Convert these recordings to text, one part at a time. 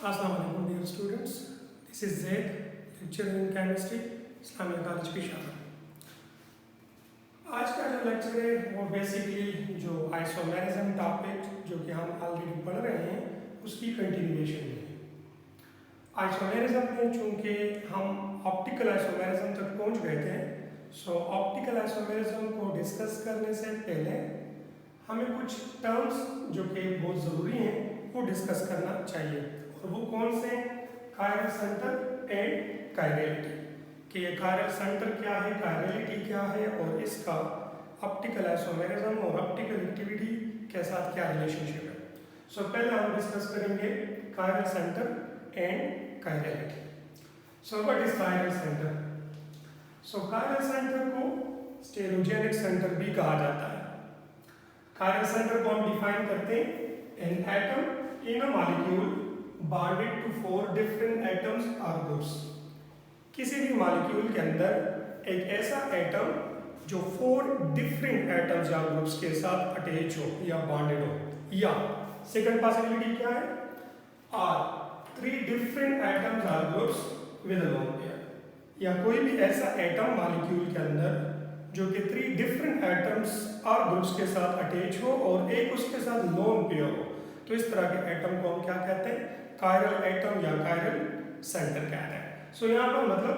Assalamu alaikum dear students. This is Zaid, lecturer in chemistry, Islamic College Peshawar. आज का जो lecture है वो बेसिकली जो आइसोमेरिज्म टॉपिक जो कि हम ऑलरेडी पढ़ रहे हैं उसकी कंटिन्यूएशन है। आइसोमेरिज्म में चूंकि हम ऑप्टिकल आइसोमेरिज्म तक पहुंच गए थे, सो ऑप्टिकल आइसोमेरिज्म को डिस्कस करने से पहले हमें कुछ टर्म्स जो कि बहुत ज़रूरी हैं वो डिस्कस करना चाहिए। और वो कौन से? कायरल सेंटर एंड कायरलिटी, कि ये कायरल सेंटर क्या है, कायरलिटी क्या है और इसका ऑप्टिकल आइसोमेरिज्म और ऑप्टिकल एक्टिविटी के साथ क्या रिलेशनशिप है। सो पहले हम डिस्कस करेंगे chiral centre and chirality. So what is chiral centre? So chiral centre को स्टेरोजेनिक सेंटर भी कहा जाता है। कायरल सेंटर को हम डिफाइन करते हैं an atom in a molecule bonded to four different atoms or groups। किसी भी मॉलिक्यूल के अंदर एक ऐसा एटम जो 4 डिफरेंट एटम्स या ग्रुप्स के साथ अटैच हो या बॉन्डेड हो, या सेकंड पॉसिबिलिटी क्या है, और 3 डिफरेंट एटम्स और groups with a lone pair, या कोई भी ऐसा एटम मॉलिक्यूल के अंदर जो कि 3 डिफरेंट एटम्स और ग्रुप्स के साथ अटैच हो और एक उसके साथ लोन पेयर हो। तो इस तरह के एटम को हम क्या कहते हैं? कायरल एटम या कायरल सेंटर कहते हैं। सो यहाँ पर मतलब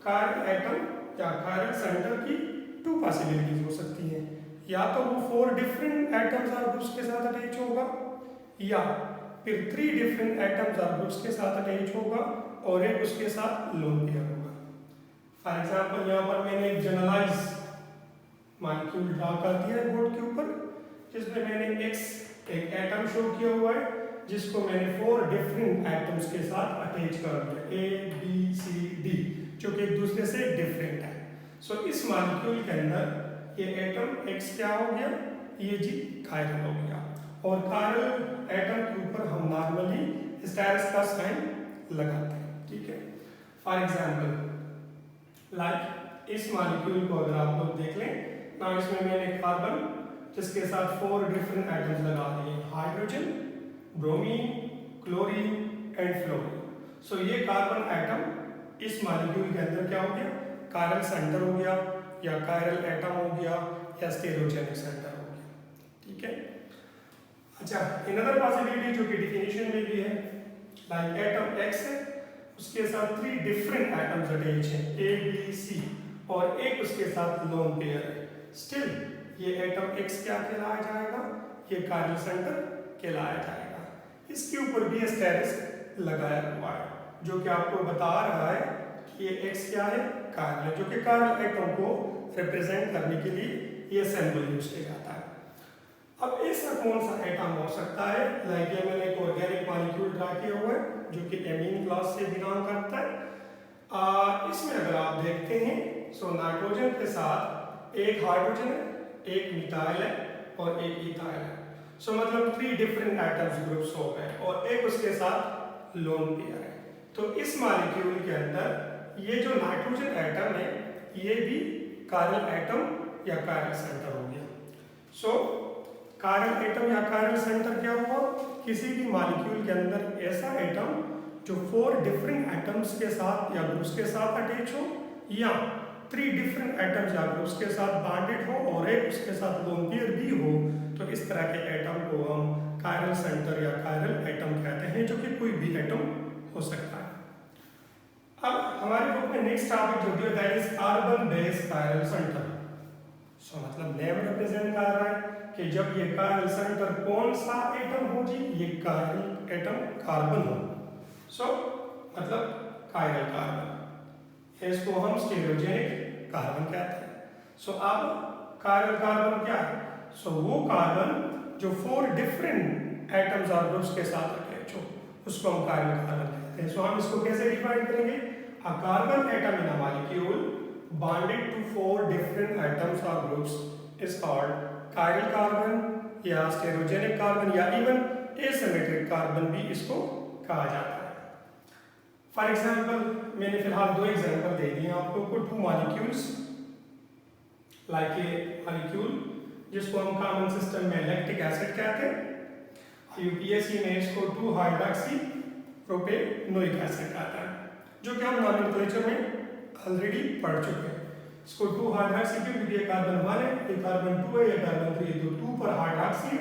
कायरल एटम या कायरल सेंटर की 2 पॉसिबिलिटीज हो सकती हैं, या तो वो 4 डिफरेंट एटम्स और ग्रुप्स के साथ अटैच होगा, या फिर 3 डिफरेंट एटम्स और ग्रुप्स के साथ अटैच होगा और एक उसके साथ लोन पेयर होगा। फॉर एग्जाम्पल यहाँ पर मैंने एक जनरलाइज मॉलिक्यूल ड्रा कर दिया है बोर्ड के ऊपर, जिसमें मैंने एक एटम शो किया हुआ है जिसको मैंने 4 डिफरेंट एटम्स के साथ अटैच कर दिया, ए बी सी डी, जो कि एक दूसरे से डिफरेंट है। सो इस मॉलिक्यूल के अंदर ये एटम एक्स क्या हो गया, ये जी कायरल हो गया। और कायरल एटम के ऊपर हम नॉर्मली स्टेरस का साइन लगाते हैं, ठीक है। फॉर एग्जाम्पल लाइक इस मॉलिक्यूल को अगर आप लोग देख लें ना, इसमें मैंने कार्बन जिसके साथ 4 डिफरेंट एटम्स लगा दिए, hydrogen, bromine, chlorine and fluorine. So ये कार्बन एटम इस मॉलिक्यूल के अंदर क्या हो गया? कायरल सेंटर हो गया, या कायरल एटम हो गया, या स्टेरोजेनिक सेंटर हो गया, ठीक है। अच्छा, अनदर पॉसिबिलिटी जो कि डिफिनेशन में भी है, लाइक एटम एक्स है, उसके साथ 3 डिफरेंट एटम्स अटैच हैं, ए बी सी, और एक उसके साथ लोन पेयर है। स्टिल ये एटम एक्स क्या कहलाया जाएगा? ये कायरल सेंटर कहलाया जाएगा। इसके ऊपर भी स्टेरस लगाया हुआ है जो कि आपको बता रहा है कि ये एक्स क्या है? कायरल है, जो कि कायरल एटम को रिप्रेजेंट करने के लिए ये सिंबल यूज किया जाता है। अब ऐसा कौन सा एटम हो सकता है? लाइक ये मैंने एक ऑर्गेनिक मॉलिक्यूल ड्रा किया हुआ है जो कि एमीन क्लास से बिलोंग करता है। इसमें अगर आप देखते हैं सो नाइट्रोजन के साथ एक हाइड्रोजन है, एक मिथाइल है और एक इथाइल है। सो मतलब 3 डिफरेंट एटम्स ग्रुप्स हो गए और एक उसके साथ लोन पेयर है। तो इस मॉलिक्यूल के अंदर ये जो नाइट्रोजन एटम है ये भी कायरल एटम या कायरल सेंटर हो गया। सो कायरल एटम या कायरल सेंटर क्या हुआ? किसी भी मॉलिक्यूल के अंदर ऐसा एटम जो 4 डिफरेंट एटम्स के साथ या ग्रुप्स के साथ अटैच हो, या 3 डिफरेंट एटम्स या ग्रुप्स के साथ बॉन्डेड हो और एक उसके साथ लोन पेयर भी हो, तो इस तरह के एटम को हम कायरल सेंटर या कायरल एटम कहते हैं, जो कि कोई भी एटम हो सकता है। अब हमारे बुक में नेक्स्ट टॉपिक जो दिया that is carbon based chiral centre. So मतलब नेम रिप्रेजेंट कर रहा है कि जब ये कायरल सेंटर कौन सा एटम हो जी? ये कायरल एटम कार्बन हो। सो मतलब कायरल कार्बन, इसको हम स्टेरोजेनिक कार्बन कहते हैं। सो अब कायरल कार्बन क्या है? सो वो कार्बन जो 4 डिफरेंट एटम्स और ग्रुप्स के साथ अटैच हो उसको हम कायरल कार्बन कहते हैं। सो हम इसको कैसे डिफाइन करेंगे? A carbon atom in a molecule bonded to 4 different atoms or groups is called chiral carbon या स्टेरोजेनिक कार्बन या इवन asymmetric कार्बन भी इसको कहा जाता है। फॉर एग्जाम्पल मैंने फिलहाल 2 एग्जाम्पल दे दिए आपको, 2 मॉलिक्यूल्स, लाइक ए मॉलिक्यूल जिसको हम कॉमन सिस्टम में लैक्टिक एसिड कहते हैं, यूपीएससी में इसको 2 हाइड्रोक्सी प्रोपेनोइक एसिड आता है, जो कि हम नॉमेनक्लेचर में ऑलरेडी पढ़ चुके हैं। इसको 2 हाइड्रोक्सी क्योंकि ये कार्बन 1 है, ये कार्बन 2 है, ये कार्बन 3 है, तो 2 पर हाइड्रोक्सी है।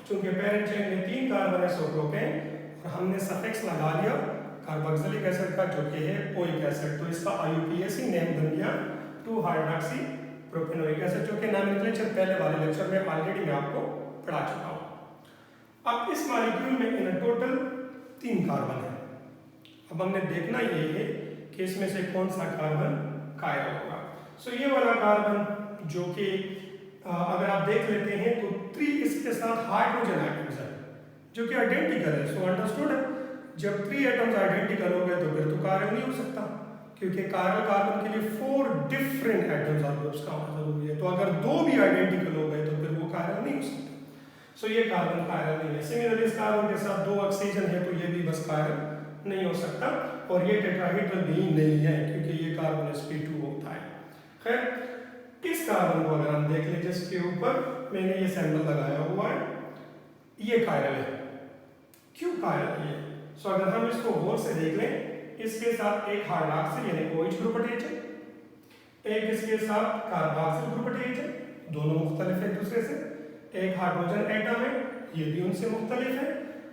चूंकि पेरेंट चेन में 3 कार्बन है, सो प्रोपेन, और हमने सफिक्स लगा लिया कार्बोक्सिलिक एसिड का, जो कि है ओइक एसिड, तो इसका IUPAC नेम बन गया 2 हाइड्रोक्सी प्रोपेनोइक एसिड, जो कि नॉमेनक्लेचर पहले वाले लेक्चर में ऑलरेडी मैं आपको पढ़ा चुका हूँ। अब इस मॉलिक्यूल में इन टोटल 3 कार्बन है। अब हमने देखना ये है कि इसमें से कौन सा कार्बन कायरल होगा। सो ये वाला कार्बन जो कि अगर आप देख लेते हैं तो 3 इसके साथ हाइड्रोजन एटम्स है जो कि आइडेंटिकल है। सो अंडरस्टूड है, जब 3 एटम्स आइडेंटिकल हो गए तो फिर तो कायरल नहीं हो सकता, क्योंकि कायरल कार्बन के लिए 4 डिफरेंट एटम्स और ग्रुप्स का होना जरूरी है। तो अगर 2 भी आइडेंटिकल हो गए तो फिर वो कायरल नहीं हो सकता। सो ये कार्बन कायरल नहीं है। सिमिलरली इस कार्बन के साथ 2 ऑक्सीजन है, तो ये भी बस कायरल नहीं हो सकता, और ये टेट्राहेड्रल भी नहीं है क्योंकि ये कार्बन sp2 होता है। खैर, इस कार्बन को अगर हम देख लें जिसके ऊपर मैंने ये सैंपल लगाया हुआ है, ये कायरल है। क्यों कायरल है? सो अगर हम इसको गौर से देख लें, इसके साथ एक हाइड्रोक्सिल यानी OH ग्रुप अटैच है, एक इसके साथ कार्बोक्सिल ग्रुप अटैच है, दोनों मुख्तलिफ है एक दूसरे से, एक हाइड्रोजन एटम है, ये भी उनसे मुख्तलिफ है,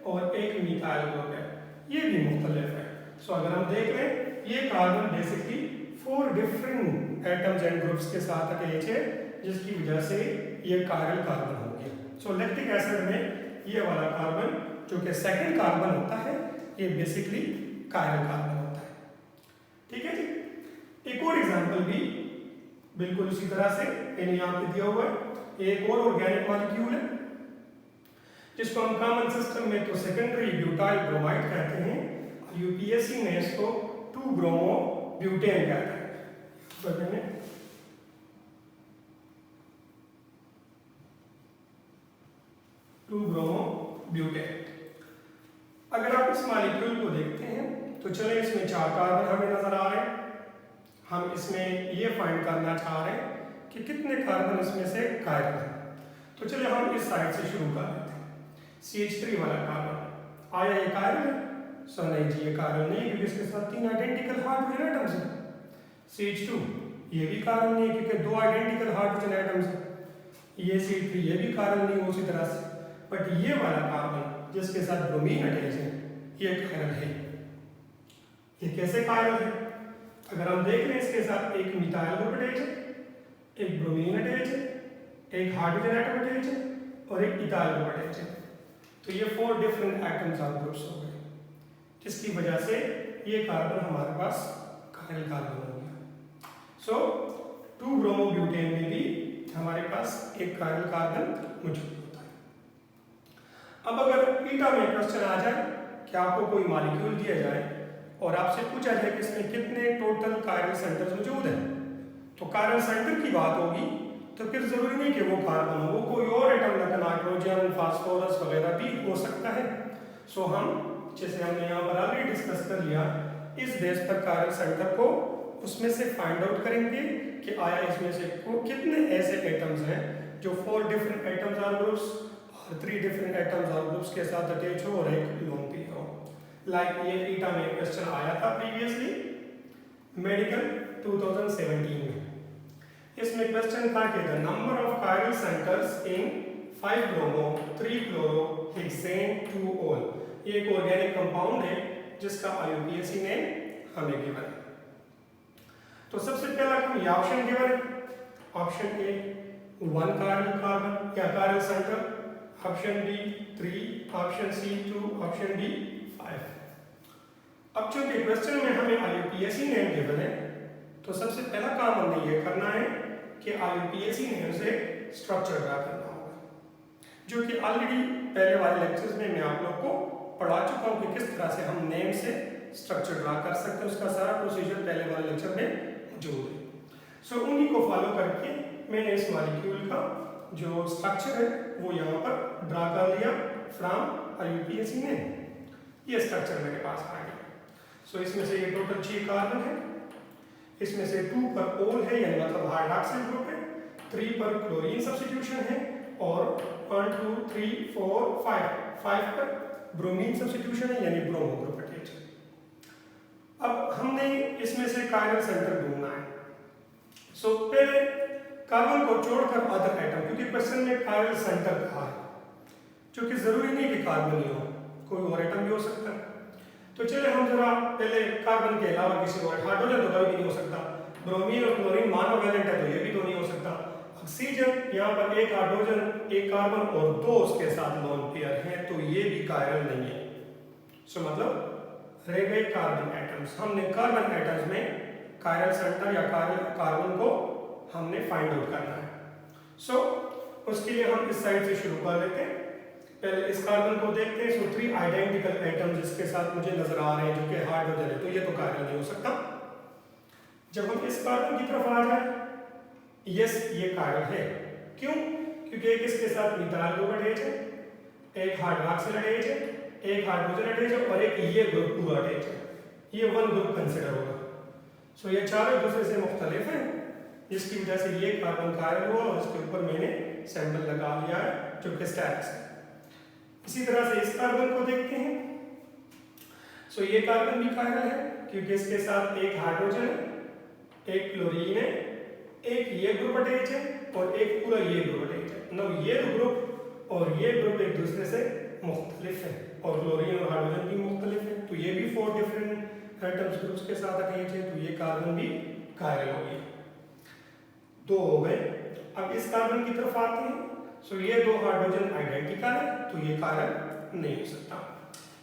और एक मिथाइल ग्रुप है, ये भी मुख्तलिफ है। सो अगर हम देख लें, ये carbon basically 4 different atoms and groups के साथ अटैच है, जिसकी वजह से ये कायरल कार्बन हो गया। सो लैक्टिक एसिड में ये वाला कार्बन जो कि सेकंड कार्बन होता है, ये बेसिकली कायरल कार्बन होता है। ठीक है जी। एक और एग्जांपल भी बिल्कुल इसी तरह से मैंने यहाँ पे दिया हुआ है। एक और ऑर्गेनिक मॉलिक्यूल है जिसको हम कॉमन सिस्टम में तो सेकेंडरी ब्यूटाइल ब्रोमाइड कहते हैं, IUPAC में इसको 2 ब्रोमो ब्यूटेन कहते हैं। 2 ब्रोमो ब्यूटेन। अगर आप इस मॉलिक्यूल को देखते हैं तो चले इसमें 4 कार्बन हमें नजर आ रहे हैं। हम इसमें ये फाइंड करना चाह रहे हैं कि कितने कार्बन इसमें से कायरल हैं। तो चलिए हम इस साइड से शुरू कर लेते हैं। CH3 वाला कार्बन, आया ये कायरल है? सो नहीं जी, ये कायरल नहीं, क्योंकि इसके साथ 3 आइडेंटिकल हाइड्रोजन एटम्स हैं। CH2 ये भी कायरल नहीं है, क्योंकि 2 आइडेंटिकल हाइड्रोजन एटम्स हैं। ये CH3 ये भी कायरल नहीं उसी तरह से। बट ये वाला कार्बन जिसके साथ ब्रोमीन अटैच है, ये कायरल है। ये कैसे कायरल है? अगर हम देख लें, इसके साथ एक मिथाइल ग्रुप अटैच है, एक ब्रोमीन अटैच है, एक हाइड्रोजन एटम अटैच है, और एक इथाइल ग्रुप अटैच है। तो ये 4 डिफरेंट एटम्स और ग्रुप्स हो गए, जिसकी वजह से ये कार्बन हमारे पास कायरल कार्बन हो गया। सो 2 ब्रोमो ब्यूटेन में भी हमारे पास एक कायरल कार्बन मौजूद होता है। अब अगर ईटा में क्वेश्चन आ जाए कि आपको कोई मॉलिक्यूल दिया जाए और आपसे पूछा जाए कि इसमें कितने टोटल कायरल सेंटर्स मौजूद हैं, तो कायरल सेंटर की बात होगी तो फिर जरूरी नहीं कि वो कार्बन हो, वो कोई और एटम लगा, नाइट्रोजन, फास्फोरस वगैरह भी हो सकता है। सो हम जैसे हमने यहाँ पर ऑलरेडी डिस्कस कर लिया, इस बेस पर कायरल सेंटर को उसमें से फाइंड आउट करेंगे कि आया इसमें से कितने ऐसे एटम्स हैं जो 4 डिफरेंट एटम्स और ग्रुप्स और 3 डिफरेंट एटम्स और ग्रुप्स के साथ अटैच हो और एक लोन भी हो। लाइक ये ईटा में क्वेश्चन आया था प्रीवियसली मेडिकल 2017 में। इसमें क्वेश्चन था कि the number of chiral centres in 5 bromo 3 chloro hexane 2 ओल। ये एक ऑर्गेनिक कंपाउंड है जिसका IUPAC नेम हमें गिवन है। तो सबसे पहला हम ये ऑप्शन गिवन है, ऑप्शन ए 1 कायरल कार्बन या chiral centre, option B 3, option C 2, option D 5। अब चूंकि क्वेश्चन में हमें IUPAC नेम गिवन है, तो सबसे पहला काम हमने ये करना है कि IUPAC नेम से स्ट्रक्चर ड्रा करना होगा, जो कि ऑलरेडी पहले वाले लेक्चर्स में मैं आप लोग को पढ़ा चुका हूँ कि किस तरह से हम नेम से स्ट्रक्चर ड्रा कर सकते हैं। उसका सारा प्रोसीजर पहले वाले लेक्चर में मौजूद है। सो उन्हीं को फॉलो करके मैंने इस मॉलिक्यूल का जो स्ट्रक्चर है वो यहाँ पर ड्रा कर लिया फ्रॉम IUPAC नेम। ये स्ट्रक्चर मेरे पास आ गया। सो इसमें से ये टोटल 6 कार्बन है, इसमें से 2 पर ओल है यानी मतलब हाइड्रोक्सिल ग्रुप है, 3 पर क्लोरीन सब्स्टिट्यूशन है, और 1 2 3 4 5 पर ब्रोमीन सब्स्टिट्यूशन है यानी ब्रोमो ग्रुप अटैच। इसमें से कायरल सेंटर ढूंढना है। सो पहले कार्बन को छोड़कर अदर एटम, क्योंकि क्वेश्चन में कायरल सेंटर कहा है, क्योंकि जरूरी नहीं कि कार्बन ही हो, कोई और एटम भी हो सकता है। तो चलिए हम जरा पहले कार्बन के अलावा किसी और, हाइड्रोजन तो कभी भी नहीं हो सकता, ब्रोमीन और क्लोरीन मोनोवैलेंट है तो ये भी तो नहीं हो सकता। ऑक्सीजन, यहाँ पर एक हाइड्रोजन एक कार्बन और दो उसके साथ लोन पेयर हैं, तो ये भी कायरल नहीं है। सो मतलब रह गए कार्बन एटम्स। हमने कार्बन एटम्स में कायरल सेंटर या कार्बन को हमने फाइंड आउट करना है। सो उसके लिए हम इस साइड से शुरू कर लेते हैं। पहले इस कार्बन को देखते हैं। सो 3 आइडेंटिकल एटम्स जिसके साथ मुझे नजर आ रहे हैं जो कि हाइड्रोजन है, तो ये तो कायरल नहीं हो सकता। जब हम इस कार्बन की तरफ आ जाए, यस ये कायरल है। क्यों? क्योंकि एक इसके साथ मिथाइल ग्रुप अटैच है, एक हाइड्रोक्सिल अटैच है, एक हाइड्रोजन अटैच है और एक ये ग्रुप पूरा अटैच है। ये वन ग्रुप कंसिडर होगा। सो ये चारों एक दूसरे से मुख्तलिफ हैं, जिसकी वजह से ये कार्बन कायरल हुआ और इसके ऊपर मैंने सैंपल लगा लिया है जो कि स्टेरिक है। इसी तरह से इस कार्बन को देखते हैं। सो ये कार्बन भी कायरल है क्योंकि इसके साथ एक हाइड्रोजन है, एक क्लोरीन है, एक ये ग्रुप अटैच है और एक पूरा ये ग्रुप अटैच है। मतलब ये ग्रुप और ये ग्रुप एक दूसरे से मुख्तलिफ है और क्लोरीन और हाइड्रोजन भी मुख्तलिफ है। तो ये भी 4 डिफरेंट एटम्स ग्रुप्स के साथ अटैच है, तो ये कार्बन भी कायरल हो गया। 2 हो गए। अब इस कार्बन की तरफ आते हैं। सो ये 2 हाइड्रोजन आइडेंटिकल है, तो ये कायरल नहीं हो सकता।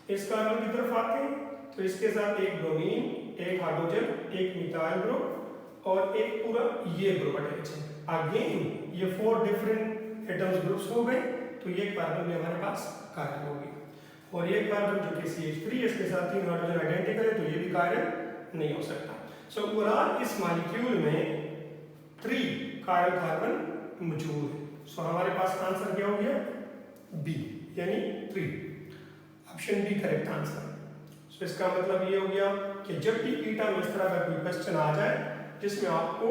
इस कार्बन की तरफ आते हैं तो इसके साथ एक ब्रोमीन, एक हाइड्रोजन, एक मिथाइल ग्रुप और एक पूरा ये ग्रुप अटैच है। अगेन ये 4 डिफरेंट एटम्स ग्रुप्स हो गए, तो ये कार्बन भी हमारे पास कायरल हो गया। और ये कार्बन जो कि CH3 इसके साथ 3 हाइड्रोजन आइडेंटिकल है, तो ये भी कायरल नहीं हो सकता। सो ओवरऑल इस मॉलिक्यूल में 3 कायरल कार्बन मौजूद है। सो हमारे पास आंसर क्या हो गया? बी, यानी 3। Option B correct answer. So इसका मतलब ये हो गया कि जब भी ईटा में इस तरह का कोई क्वेश्चन आ जाए जिसमें आपको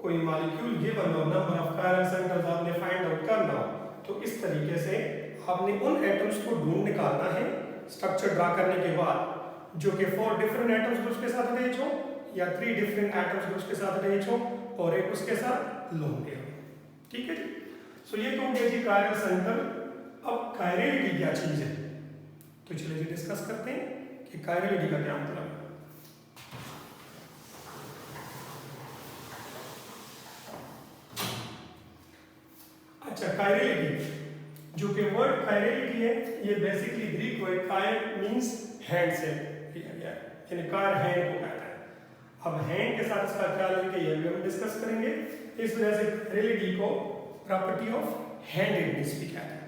कोई मॉलिक्यूल गिवन हो, नंबर ऑफ कायरल सेंटर्स आपने फाइंड आउट करना हो, तो इस तरीके से आपने उन एटम्स को ढूंढ निकालना है स्ट्रक्चर ड्रा करने के बाद, जो कि 4 डिफरेंट एटम्स ग्रुप्स के साथ अटैच हो या 3 डिफरेंट एटम्स ग्रुप्स के साथ अटैच हो और एक उसके साथ लोन पेयर हो। ठीक है जी। सो ये तो हो गया जी कायरल सेंटर। अब कायरलिटी क्या चीज है, तो चलिए जी डिस्कस करते हैं कि कायरलिटी का क्या मतलब है। अच्छा, कायरलिटी, जो कि वर्ड कायरलिटी है, ये बेसिकली ग्रीक वर्ड कायर मींस हैंड से लिया गया है, यानी कार हैंड को कहता है। अब हैंड के साथ इसका क्या लिंक है ये भी हम डिस्कस करेंगे। इस वजह से कायरलिटी को प्रॉपर्टी ऑफ हैंडेडनेस भी कहते हैं।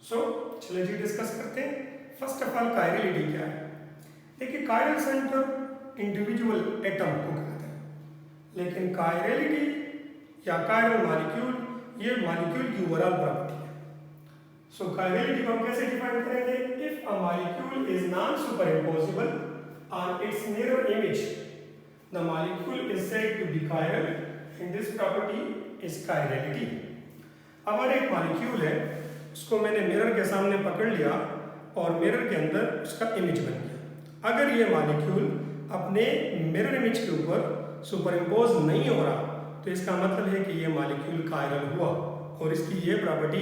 सो चलिए जी डिस्कस करते हैं। फर्स्ट ऑफ ऑल कायरलिटी क्या है। देखिए कायरल सेंटर इंडिविजुअल एटम को कहते हैं, लेकिन कायरलिटी या कायरल मॉलिक्यूल ये मॉलिक्यूल की ओवरऑल प्रॉपर्टी है। सो कायरलिटी को हम कैसे डिफाइन करेंगे? If a molecule is non superimposable on its mirror image, the molecule is said to be chiral and this property is chirality. अगर एक मॉलिक्यूल है, उसको मैंने मिरर के सामने पकड़ लिया और मिरर के अंदर उसका इमेज बन गया। अगर ये मॉलिक्यूल अपने मिरर इमेज के ऊपर सुपरइम्पोज नहीं हो रहा, तो इसका मतलब है कि ये मॉलिक्यूल कायरल हुआ और इसकी ये प्रॉपर्टी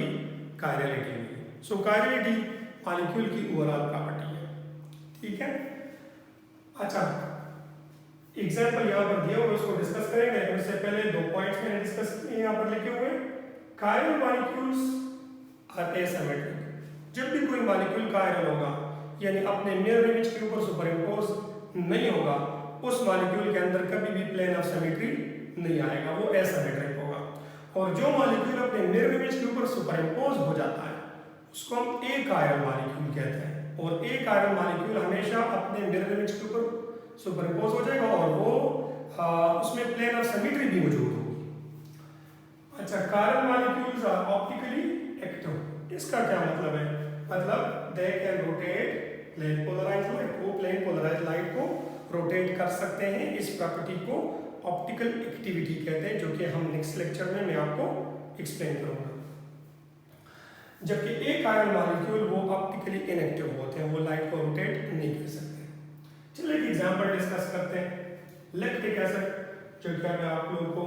कायरलिटी हुई। सो कायरलिटी मॉलिक्यूल की ओवरऑल प्रॉपर्टी है। ठीक है। अच्छा, एग्जाम्पल यहाँ पर दिया हुआ उसको डिस्कस करेंगे। उससे पहले 2 पॉइंट्स मैंने डिस्कस किए यहाँ पर लिखे हुए। Chiral molecules are asymmetric. जब भी कोई मॉलिक्यूल कायरल होगा, यानी अपने मिरर इमेज के ऊपर सुपरइम्पोज नहीं होगा, उस मॉलिक्यूल के अंदर कभी भी प्लेन ऑफ सिमेट्री नहीं आएगा, वो एसिमेट्रिक होगा। और जो मॉलिक्यूल अपने मिरर इमेज के ऊपर सुपरइम्पोज हो जाता है उसको हम ए कायरल मॉलिक्यूल कहते हैं। और ए कायरल मॉलिक्यूल हमेशा अपने मिरर इमेज के ऊपर सुपरइम्पोज हो जाएगा और वो उसमें प्लेन ऑफ सिमेट्री भी मौजूद होगी। अच्छा, chiral molecules are optically active. इसका क्या मतलब है? मतलब they can rotate plane polarised light, वो प्लेन पोलराइज्ड लाइट को रोटेट कर सकते हैं। इस प्रॉपर्टी को ऑप्टिकल एक्टिविटी कहते हैं, जो कि हम नेक्स्ट लेक्चर में मैं आपको एक्सप्लेन करूंगा। जबकि एक कायरल मॉलिक्यूल वो ऑप्टिकली इनएक्टिव होते हैं, वो लाइट को रोटेट नहीं कर सकते। चलिए एक एग्जांपल डिस्कस करते हैं। लैक्टिक एसिड, जो कि मैं आप लोगों को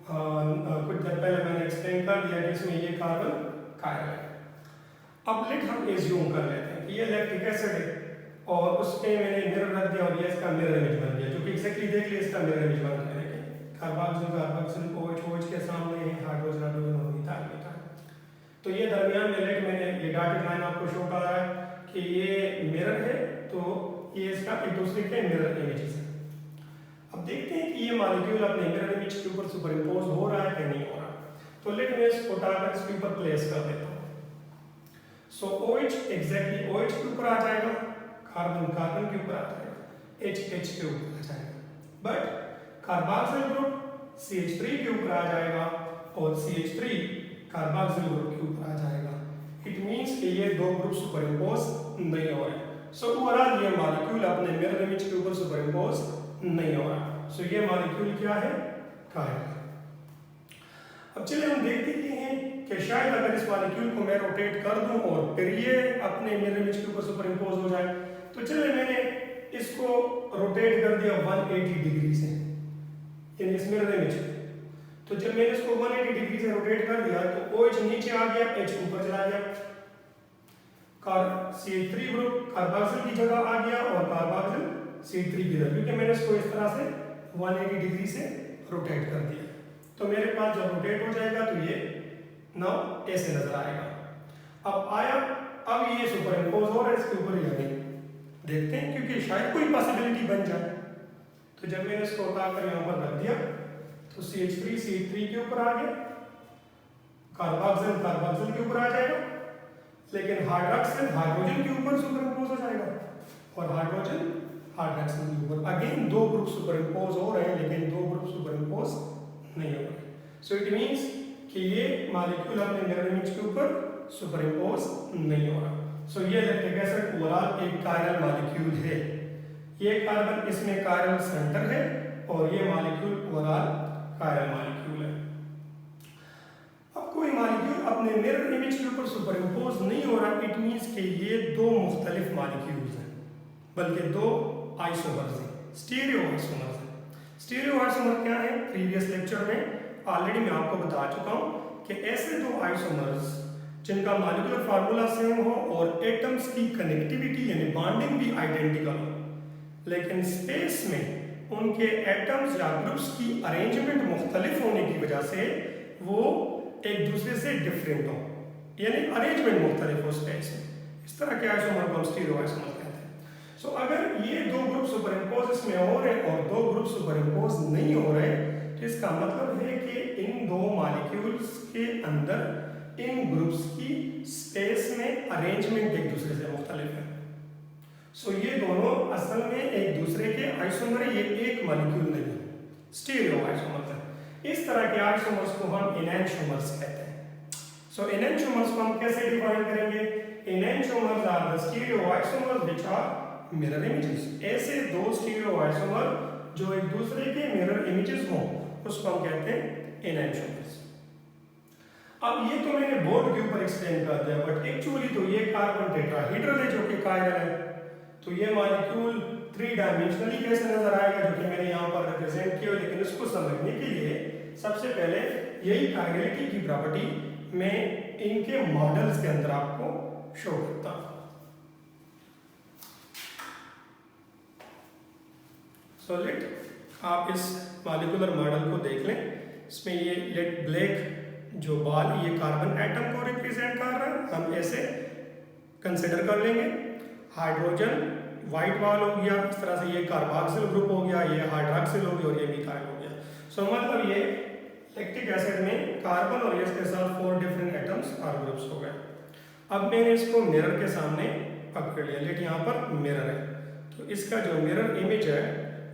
कुछ देर पहले मैंने एक्सप्लेन कर दिया कि इसमें ये कार्बन कायल है। अब लेट हम एज्यूम कर लेते हैं कि ये लैक्टिक एसिड है और उसमें मैंने मिरर रख दिया और ये इसका मिरर इमेज बन गया, जो कि एक्जैक्टली देख लिए इसका मिरर इमेज बन गया। देखिए कार्बोक्सिल OH के सामने है हाइड्रोजन और मिथाइल। तो ये दरमियान में लेट मैंने ये डॉटेड लाइन आपको शो कर रहा है कि ये मिरर है, तो ये इसका एक दूसरे के मिरर इमेजेस है। अब देखते हैं कि ये मॉलिक्यूल अपने मिरर इमेज के ऊपर सुपर इम्पोज हो रहा है कि नहीं हो रहा। तो लेट मैं इसको उठाकर इसके ऊपर प्लेस कर देता हूँ। सो OH एग्जैक्टली OH के ऊपर आ जाएगा, कार्बन कार्बन के ऊपर आ जाएगा, H के ऊपर आ जाएगा, बट कार्बोक्सिल ग्रुप CH3 के ऊपर आ जाएगा और CH3 कार्बोक्सिल ग्रुप के ऊपर आ जाएगा। इट मींस कि ये दो ग्रुप सुपर इम्पोज नहीं हो रहे। सो ओवरऑल ये मॉलिक्यूल अपने मिरर इमेज के ऊपर सुपर इम्पोज नहीं हो रहा। सो ये मॉलिक्यूल क्या है? कायल। अब चलिए हम देखते हैं कि शायद अगर इस मॉलिक्यूल को मैं रोटेट कर दूं और फिर ये अपने मिरर इमेज के ऊपर सुपर इम्पोज हो जाए। तो चलिए मैंने इसको रोटेट कर दिया 180 डिग्री से, यानी इस मिरर इमेज। तो जब मैंने इसको 180 डिग्री से रोटेट कर दिया तो OH नीचे आ गया, H ऊपर चला गया, CH3 ग्रुप कार्बोक्सिल की जगह आ गया और कार्बोक्सिल CH3 की जगह, क्योंकि मैंने इसको इस तरह से 180 डिग्री से रोटेट कर दिया। तो मेरे पास जब रोटेट हो जाएगा तो ये नाउ ऐसे नजर आएगा। अब आया, अब ये सुपर इम्पोज हो रहा है इसके ऊपर, यानी देखते हैं क्योंकि शायद कोई पॉसिबिलिटी बन जाए। तो जब मैंने इसको उठाकर यहाँ पर रख दिया तो CH3 के ऊपर आ गया, कार्बोक्सिल के ऊपर आ जाएगा, लेकिन हाइड्रोक्सिल हाइड्रोजन के ऊपर सुपर इम्पोज हो जाएगा और हाइड्रोजन हाइड्रोक्सिल के ऊपर। अगेन दो ग्रुप सुपर इम्पोज हो रहे हैं, लेकिन दो ग्रुप सुपर इम्पोज नहीं हो रहे। सो इट मींस कि ये मॉलिक्यूल अपने मिरर इमेज के ऊपर सुपर इम्पोज नहीं हो रहा। सो ये लैक्टिक एसिड ओवरऑल एक कायरल मॉलिक्यूल है। ये कार्बन इसमें कायरल सेंटर है और ये मॉलिक्यूल ओवरऑल कायरल मॉलिक्यूल है। अब कोई मॉलिक्यूल अपने मिरर इमेज के ऊपर सुपर इम्पोज नहीं हो रहा, इट मींस कि ये दो मुख्तलिफ मॉलिक्यूल्स हैं, बल्कि दो आइसोमर्स हैं, स्टीरियो आइसोमर्स हैं। स्टीरियो आइसोमर क्या है? प्रीवियस लेक्चर में ऑलरेडी मैं आपको बता चुका हूं कि ऐसे दो आइसोमर्स जिनका मॉलिक्यूलर फार्मूला सेम हो और एटम्स की कनेक्टिविटी यानी बॉन्डिंग भी आइडेंटिकल हो, लेकिन स्पेस में उनके एटम्स या ग्रुप्स की अरेंजमेंट मुख्तलिफ होने की वजह से वो एक दूसरे से डिफरेंट हो, यानी अरेंजमेंट मुख्तलिफ हो स्पेस में। इस तरह के आइसोमर को हम स्टीरियो आइसोमर कहते हैं। सो अगर ये दो ग्रुप सुपर इम्पोज इसमें हो रहे और दो ग्रुप सुपर इम्पोज नहीं हो रहे, तो इसका मतलब है कि इन दो मॉलिक्यूल्स के अंदर इन ग्रुप्स की स्पेस में अरेंजमेंट एक दूसरे से मुख्तलिफ है। सो ये दोनों असल में एक दूसरे के आइसोमर है, ये एक मॉलिक्यूल नहीं है, स्टीरियो आइसोमर्स है। इस तरह के आइसोमर्स को हम एनेंटियोमर्स कहते हैं। सो एनेंटियोमर्स को हम कैसे डिफाइन करेंगे? Enantiomers are the stereo isomers which are mirror images. ऐसे दो स्टीरियो आइसोमर जो एक दूसरे के मिरर इमेजेस हों, उसको हम कहते हैं एनेंटियोमर्स। अब ये तो मैंने बोर्ड के ऊपर एक्सप्लेन कर दिया, बट एक्चुअली तो ये कार्बन टेट्राहीड्रल है जो कि कायरल है। तो ये मॉलिक्यूल 3 डायमेंशनली कैसे नजर आएगा, जो कि मैंने यहाँ पर रिप्रेजेंट किया, लेकिन इसको समझने के लिए सबसे पहले यही कायरलिटी की प्रॉपर्टी मैं इनके मॉडल्स के अंदर आपको शो करता हूँ। सो लेट आप इस मॉलिक्यूलर मॉडल को देख लें। इसमें ये लेट ब्लैक जो बॉल ये कार्बन एटम को रिप्रेजेंट कर रहा है, हम ऐसे कंसिडर कर लेंगे। हाइड्रोजन वाइट बॉल हो गया, इस तरह से ये कार्बोक्सिल ग्रुप हो गया, ये हाइड्रोक्सिल हो गया और ये मिथाइल हो गया। सो मतलब ये लैक्टिक एसिड में कार्बन और इसके साथ 4 डिफरेंट एटम्स और ग्रुप्स हो गए। अब मैंने इसको मिरर के सामने पकड़ लिया, लेट यहाँ पर मिरर है, तो इसका जो मिरर इमेज है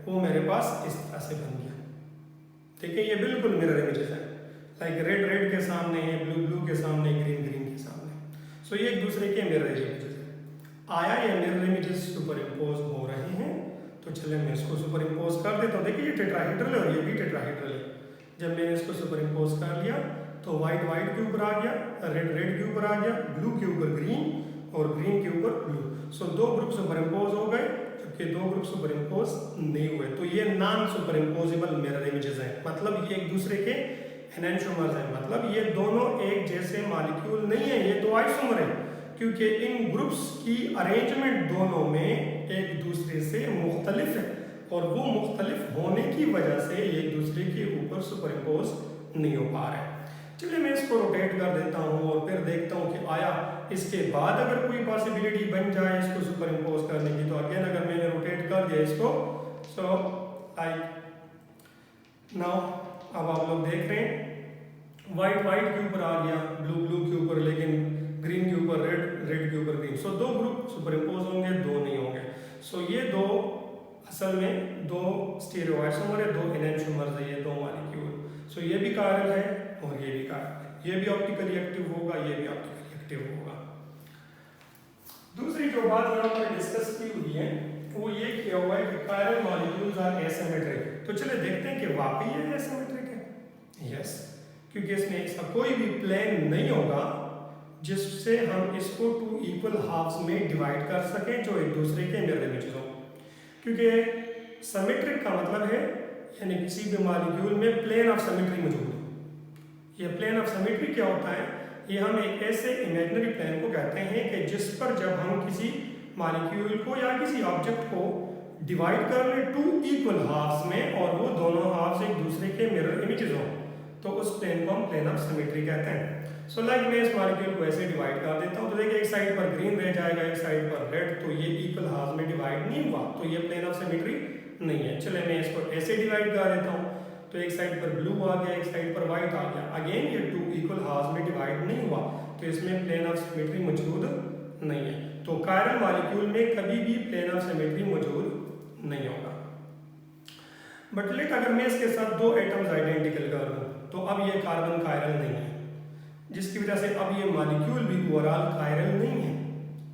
वो मेरे पास इस तरह से बन गया। देखिए ये बिल्कुल मिरर इमेजेस है, लाइक रेड रेड के सामने है, ब्लू ब्लू के सामने, ग्रीन ग्रीन के सामने। सो ये एक दूसरे के मिरर इमेजेस है। आया ये मिरर इमेजेस सुपर इम्पोज हो रहे हैं, तो चले मैं इसको सुपर इम्पोज कर देता हूँ। देखिए ये टेट्राहीड्रल है और ये भी टेट्राहीड्रल है। जब मैंने इसको सुपर इम्पोज कर लिया तो वाइट वाइट के ऊपर आ गया, रेड रेड के ऊपर आ गया, ब्लू के ऊपर ग्रीन और ग्रीन के ऊपर ब्लू। सो 2 ग्रुप सुपर इम्पोज हो गए जो जबकि दो ग्रुप सुपर इम्पोज नहीं हुए, तो ये non super imposable mirror images हैं। मतलब ये एक दूसरे के एनेंटियोमर्स हैं, मतलब ये दोनों एक जैसे मॉलिक्यूल नहीं है, ये दो आइसोमर है, क्योंकि इन ग्रुप्स की अरेंजमेंट दोनों में एक दूसरे से मुख्तलिफ है और वो मुख्तलिफ होने की वजह से एक दूसरे के ऊपर सुपर इम्पोज नहीं हो पा रहे। चलिए मैं इसको रोटेट कर देता हूँ और फिर देखता हूँ कि आया इसके बाद अगर कोई पॉसिबिलिटी बन जाए इसको सुपर इम्पोज करने की। तो अगेन अगर मैंने रोटेट कर दिया इसको, सो लाइक नाउ अब आप लोग देख रहे हैं वाइट वाइट के ऊपर आ गया, ब्लू ब्लू के ऊपर, लेकिन ग्रीन के ऊपर रेड, रेड के ऊपर ग्रीन। सो दो ग्रुप सुपर इम्पोज होंगे, दो नहीं होंगे। सो ये दो असल में दो स्टीरियोआइसोमर है, दो एनेंटियोमर्स है, ये दो मॉलिक्यूल। सो ये भी कायरल है और ये भी कायरल है, ये भी ऑप्टिकली एक्टिव होगा, ये भी ऑप्टिकली एक्टिव होगा। दूसरी जो बात यहाँ पर डिस्कस की हुई है वो ये किया हुआ है कि कायरल मॉलिक्यूल्स आर एसिमेट्रिक। तो चलिए देखते हैं कि वाकई ये एसिमेट्रिक है। यस, क्योंकि इसमें ऐसा कोई भी प्लेन नहीं होगा जिससे हम इसको टू इक्वल हाफ्स में डिवाइड कर सकें जो एक दूसरे के मिरर इमेजेस हों। क्योंकि सिमेट्रिक का मतलब है यानी किसी भी मॉलिक्यूल में प्लेन ऑफ सिमेट्री मौजूद है। ये प्लेन ऑफ सिमेट्री क्या होता है? ये हम एक ऐसे इमेजिनरी प्लेन को कहते हैं कि जिस पर जब हम किसी मॉलिक्यूल को या किसी ऑब्जेक्ट को डिवाइड कर लें टू इक्वल हाफ्स में और वो दोनों हाफ्स एक दूसरे के मिरर इमेजेस हों, तो उस प्लेन को हम प्लेन ऑफ सिमेट्री कहते हैं। सो लाइक मैं इस मॉलिक्यूल को ऐसे डिवाइड कर देता हूँ, तो देखिए एक साइड पर ग्रीन रह जाएगा, एक साइड पर रेड, तो ये इक्वल हाफ में डिवाइड नहीं हुआ, तो ये प्लेन ऑफ सिमेट्री नहीं है। चले मैं इसको ऐसे डिवाइड कर देता हूँ, तो एक साइड पर ब्लू आ गया, एक साइड पर व्हाइट आ गया, अगेन ये टू इक्वल हाफ में डिवाइड नहीं हुआ, तो इसमें प्लेन ऑफ सिमेट्री मौजूद नहीं है। तो कायरल मॉलिक्यूल में कभी भी प्लेन ऑफ सिमेट्री मौजूद नहीं होगा। बट लेट अगर मैं इसके साथ दो एटम्स आइडेंटिकल कर दूँ, तो अब ये कार्बन कायरल नहीं है, जिसकी वजह से अब ये मॉलिक्यूल भी ओवरऑल कायरल नहीं है,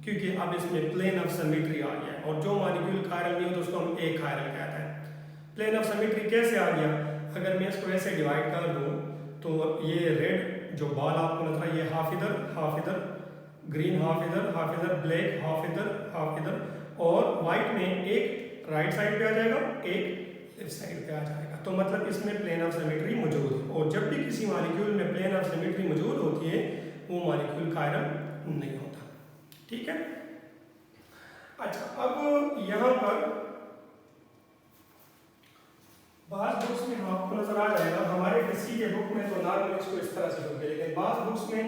क्योंकि अब इसमें प्लेन ऑफ सिमेट्री आ गया। और जो मॉलिक्यूल कायरल नहीं हो तो उसको हम एक कायरल कहते हैं। प्लेन ऑफ सिमेट्री कैसे आ गया? अगर मैं इसको ऐसे डिवाइड कर दूँ तो ये रेड जो बॉल आपको नजर है, ये हाफ इधर, ग्रीन हाफ इधर, ब्लैक हाफ इधर, और वाइट में एक राइट साइड पे आ जाएगा, एक लेफ्ट साइड पे आ जाएगा। तो मतलब इसमें प्लेन ऑफ सिमेट्री मौजूद है। और जब भी किसी मॉलिक्यूल में प्लेन ऑफ सिमेट्री मौजूद होती है वो मॉलिक्यूल कायरल नहीं होता। ठीक है। अच्छा, अब यहाँ पर बाज़ बुक्स में आपको नजर आ जाएगा, हमारे किसी के बुक में तो नॉर्मल इसको इस तरह से होंगे, लेकिन बाज़ बुक्स में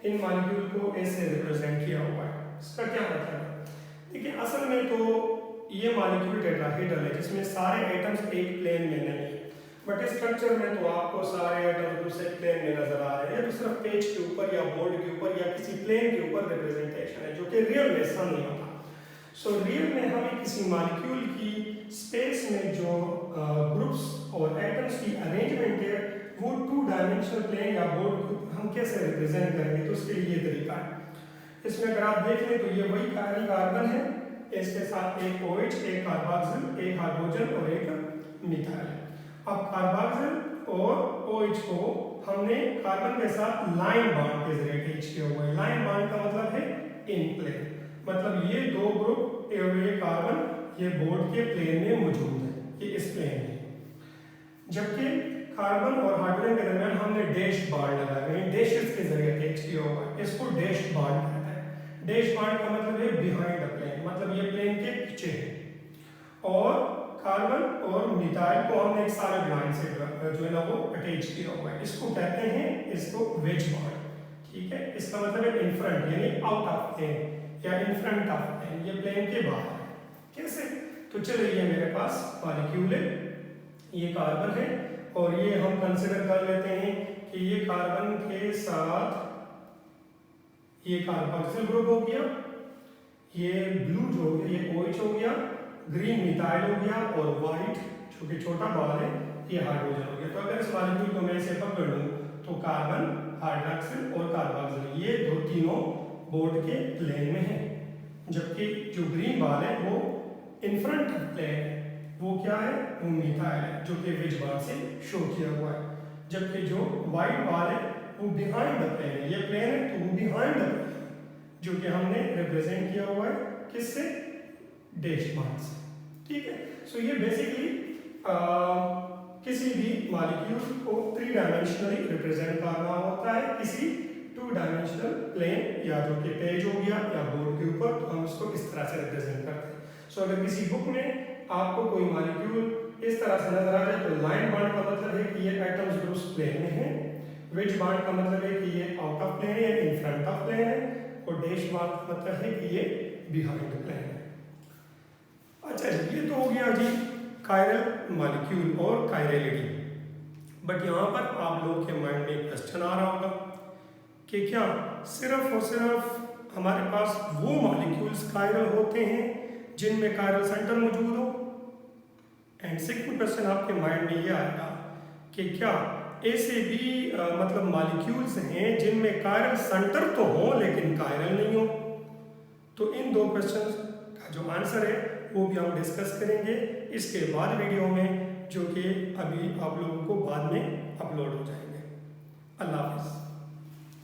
इन मॉलिक्यूल को ऐसे रिप्रेजेंट किया हुआ है। इसका क्या मतलब है? देखिए असल में तो ये मॉलिक्यूल टेट्राहेड्रल है जिसमें सारे एटम्स एक प्लेन में नहीं है, बट इस स्ट्रक्चर में तो आपको सारे एटम्स दूसरे प्लेन में नजर आ रहे हैं, या सिर्फ पेज के ऊपर या बोर्ड के ऊपर या किसी प्लेन के ऊपर रिप्रेजेंटेशन है, जो कि रियल में ऐसा नहीं होता। सो रियल में हमें किसी मॉलिक्यूल की स्पेस में जो ग्रुप्स और एटम्स की अरेंजमेंट है वो टू डायमेंशनल प्लेन या बोर्ड हम कैसे रिप्रेजेंट करेंगे, तो उसके लिए तरीका है। इसमें अगर आप देख लें तो ये वही कार्बन है, इसके साथ एक OH, एक कार्बोक्सिल, एक हाइड्रोजन और एक मिथाइल। अब कार्बोक्सिल और OH को हमने कार्बन के साथ लाइन बॉन्ड के जरिए अटैच किया हुआ है। लाइन बॉन्ड का मतलब है इन प्लेन, मतलब ये दो ग्रुप ये कार्बन ये बोर्ड के प्लेन में मौजूद है, ये इस प्लेन में। जबकि कार्बन और हाइड्रोजन के दरमियान हमने डैश बॉन्ड लगाया है, डैशेस के जरिए अटैच किया हुआ है, इसको डैश बॉन्ड कहते हैं। डैश बॉन्ड का मतलब है बिहाइंड द प्लेन, मतलब ये प्लेन के पीछे है। और कार्बन और मिथाइल को हमने एक सारे लाइन से जो है ना वो अटैच किया हुआ है, इसको कहते हैं इसको वेज बॉन्ड। ठीक है, इसका मतलब है इन फ्रंट यानी आउट ऑफ प्लेन या इन फ्रंट ऑफ प्लेन, ये प्लेन के बाहर है। कैसे? तो चलिए ये मेरे पास मॉलिक्यूल है, ये कार्बन है, और ये हम कंसिडर कर लेते हैं कि ये कार्बन के साथ ये कार्बोक्सिल ग्रुप हो गया, ये ब्लू जो हो गया ये OH हो गया, ग्रीन मिथाइल हो गया, और वाइट जो कि छोटा बॉल है ये हाइड्रोजन हो गया। तो अगर इस मॉलिक्यूल को मैं ऐसे पकड़ लूँ तो कार्बन, हाइड्रोक्सिल और कार्बोक्सिल ये दो तीनों बोर्ड के प्लेन में है, जबकि जो ग्रीन बॉल है वो इन फ्रंट प्लेन है, वो क्या है? वो मिथाइल है जो कि वेज बॉन्ड से शो किया हुआ है। जबकि जो वाइट बॉल है वो बिहाइंड द प्लेन है, ये प्लेन है तो वो बिहाइंड द प्लेन जो कि हमने रिप्रेजेंट किया हुआ है किससे? डैश बॉन्ड से। सो ये बेसिकली किसी भी मॉलिक्यूल को 3 डायमेंशनली रिप्रेजेंट करना होता है किसी 2 डायमेंशनल प्लेन या जो कि पेज हो गया या बोर्ड के ऊपर, तो हम इसको इस तरह से रिप्रेजेंट करते हैं। सो अगर किसी बुक में आपको कोई मॉलिक्यूल इस तरह से नजर आ जाए तो लाइन बॉन्ड का मतलब है कि ये एटम्स ग्रुप्स प्लेन में है, वेज बॉन्ड का मतलब है कि ये आउट ऑफ प्लेन है, इन फ्रंट ऑफ प्लेन है, और डैश बॉन्ड का मतलब है कि ये बिहाइंड प्लेन है। अच्छा जी, ये तो हो गया जी कायरल मॉलिक्यूल और कायरलिटी। बट यहाँ पर आप लोगों के माइंड में एक क्वेश्चन आ रहा होगा कि क्या सिर्फ और सिर्फ हमारे पास वो मॉलिक्यूल्स कायरल होते हैं जिनमें कायरल सेंटर मौजूद हो? एंड सेकंड क्वेश्चन आपके माइंड में ये आएगा कि क्या ऐसे भी मतलब मॉलिक्यूल्स हैं जिनमें कायरल सेंटर तो हो लेकिन कायरल नहीं हो? तो इन 2 क्वेश्चंस का जो आंसर है वो भी हम डिस्कस करेंगे इसके बाद वीडियो में, जो कि अभी आप लोगों को बाद में अपलोड हो जाएंगे। अल्लाह हाफ़िज़।